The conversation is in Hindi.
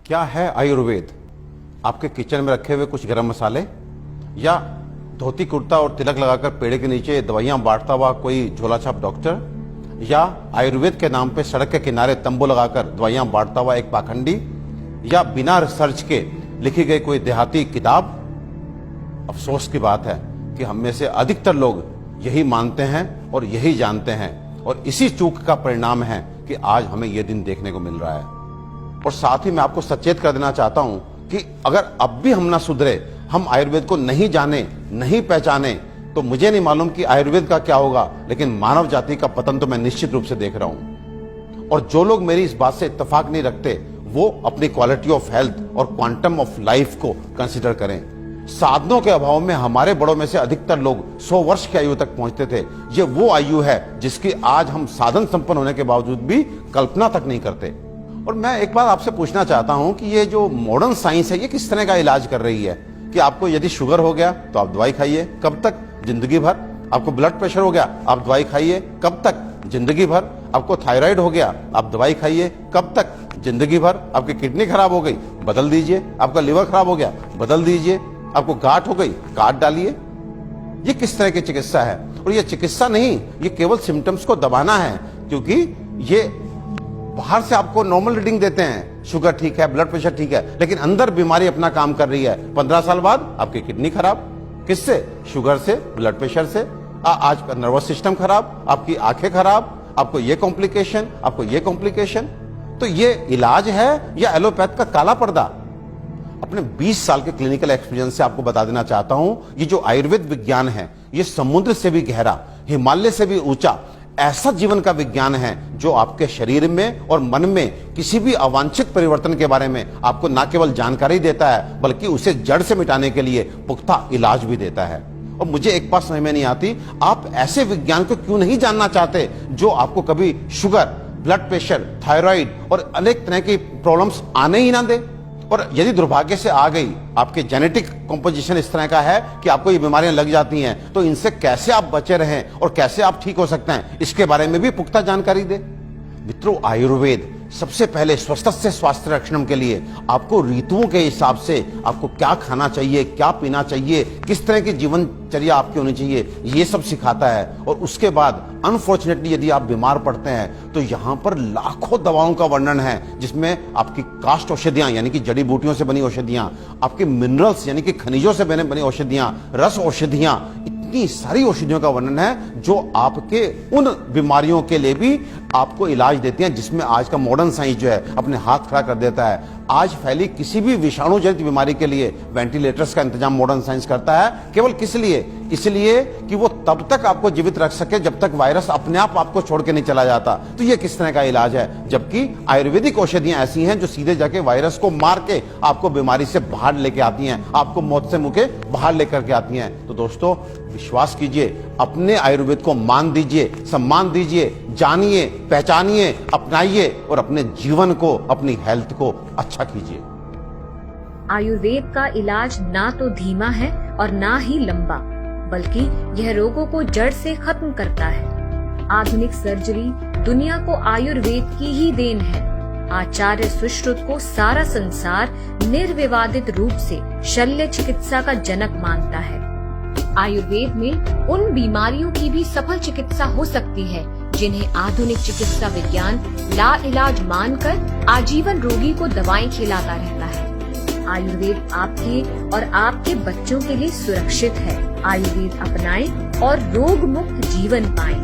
क्या है आयुर्वेद? आपके किचन में रखे हुए कुछ गरम मसाले, या धोती कुर्ता और तिलक लगाकर पेड़ के नीचे दवाइयां बांटता हुआ कोई झोला छाप डॉक्टर, या आयुर्वेद के नाम पे सड़क के किनारे तंबू लगाकर दवाइयां बांटता हुआ एक पाखंडी, या बिना रिसर्च के लिखी गई कोई देहाती किताब? अफसोस की बात है कि हम में से अधिकतर लोग यही मानते हैं और यही जानते हैं, और इसी चूक का परिणाम है कि आज हमें यह दिन देखने को मिल रहा है। और साथ ही मैं आपको सचेत कर देना चाहता हूं कि अगर अब भी हम ना सुधरे, हम आयुर्वेद को नहीं जाने, नहीं पहचाने, तो मुझे नहीं मालूम कि आयुर्वेद का क्या होगा, लेकिन मानव जाति का पतन तो मैं निश्चित रूप से देख रहा हूं। और जो लोग मेरी इस बात से इत्तेफाक नहीं रखते, वो अपनी क्वालिटी ऑफ हेल्थ और क्वांटम ऑफ लाइफ को कंसिडर करें। साधनों के अभाव में हमारे बड़ों में से अधिकतर लोग 100 वर्ष की आयु तक पहुंचते थे। ये वो आयु है जिसकी आज हम साधन संपन्न होने के बावजूद भी कल्पना तक नहीं करते। और मैं एक बात आपसे पूछना चाहता हूं कि ये जो मॉडर्न साइंस है, ये किस तरह का इलाज कर रही है? कि आपको यदि शुगर हो गया तो आप दवाई खाइए, कब तक? जिंदगी भर। आपको ब्लड प्रेशर हो गया, आप दवाई खाइए, कब तक? जिंदगी भर। आपको थायराइड हो गया, आप दवाई खाइए, कब तक? जिंदगी भर। आपकी किडनी खराब हो गई, बदल दीजिए। आपका लिवर खराब हो गया, बदल दीजिए। आपको गांठ हो गई, काट डालिए। ये किस तरह की चिकित्सा है? और ये चिकित्सा नहीं, ये केवल सिम्टम्स को दबाना है, क्योंकि ये बाहर से आपको नॉर्मल रीडिंग देते हैं, शुगर ठीक है, ब्लड प्रेशर ठीक है, लेकिन अंदर बीमारी अपना काम कर रही है। 15 साल बाद आपकी किडनी खराब, किससे? शुगर से, ब्लड प्रेशर से। आज का नर्वस सिस्टम खराब, आपकी आंखें खराब, आपको ये कॉम्प्लिकेशन, आपको ये कॉम्प्लिकेशन। तो ये इलाज है या एलोपैथ का काला पर्दा? अपने 20 साल के क्लिनिकल एक्सपीरियंस से आपको बता देना चाहता हूं, ये जो आयुर्वेद विज्ञान है, ये समुद्र से भी गहरा, हिमालय से भी ऊंचा ऐसा जीवन का विज्ञान है जो आपके शरीर में और मन में किसी भी अवांछित परिवर्तन के बारे में आपको न केवल जानकारी देता है, बल्कि उसे जड़ से मिटाने के लिए पुख्ता इलाज भी देता है। और मुझे एक बात समझ में नहीं आती, आप ऐसे विज्ञान को क्यों नहीं जानना चाहते जो आपको कभी शुगर, ब्लड प्रेशर, थायराइड और अनेक तरह की प्रॉब्लम्स आने ही ना दे। और यदि दुर्भाग्य से आ गई, आपके जेनेटिक कॉम्पोजिशन इस तरह का है कि आपको ये बीमारियां लग जाती हैं, तो इनसे कैसे आप बचे रहें और कैसे आप ठीक हो सकते हैं, इसके बारे में भी पुख्ता जानकारी दे। मित्रों, आयुर्वेद सबसे पहले स्वस्थ से स्वास्थ्य रक्षण के लिए आपको ऋतुओं के हिसाब से आपको क्या खाना चाहिए, क्या पीना चाहिए, किस तरह की जीवनचर्या आपकी होनी चाहिए, ये सब सिखाता है। और उसके बाद अनफॉर्चुनेटली यदि आप बीमार पड़ते हैं तो यहाँ पर लाखों दवाओं का वर्णन है, जिसमें आपकी काष्ठ औषधियां यानी कि जड़ी बूटियों से बनी औषधियां, आपके मिनरल्स यानी कि खनिजों से बनी औषधियां, रस औषधियां, इतनी सारी औषधियों का वर्णन है जो आपके उन बीमारियों के लिए भी आपको इलाज देती हैं, जिसमें आज का मॉडर्न साइंस जो है अपने हाथ खड़ा कर देता है। आज फैली किसी भी विषाणु जनित बीमारी के लिए वेंटिलेटर्स का इंतजाम मॉडर्न साइंस करता है। केवल किस लिए? इसलिए कि वो तब तक आपको जीवित रख सके जब तक वायरस अपने आप आपको छोड़ के नहीं चला जाता। तो ये किस तरह का इलाज है? जबकि आयुर्वेदिक औषधियां ऐसी हैं जो सीधे जाके वायरस को मार के आपको बीमारी से बाहर लेके आती हैं, आपको मौत से मुंह के बाहर लेकर के आती हैं। तो दोस्तों, विश्वास कीजिए, अपने आयुर्वेद को मान दीजिए, सम्मान दीजिए, जानिए, पहचानिए, अपनाइए और अपने जीवन को, अपनी हेल्थ को अच्छा कीजिए। आयुर्वेद का इलाज ना तो धीमा है और ना ही लंबा, बल्कि यह रोगों को जड़ से खत्म करता है। आधुनिक सर्जरी दुनिया को आयुर्वेद की ही देन है। आचार्य सुश्रुत को सारा संसार निर्विवादित रूप से शल्य चिकित्सा का जनक मानता है। आयुर्वेद में उन बीमारियों की भी सफल चिकित्सा हो सकती है जिन्हें आधुनिक चिकित्सा विज्ञान लाइलाज मानकर आजीवन रोगी को दवाएं खिलाता रहता है। आयुर्वेद आपके और आपके बच्चों के लिए सुरक्षित है। आयुर्वेद अपनाएं और रोग मुक्त जीवन पाएं।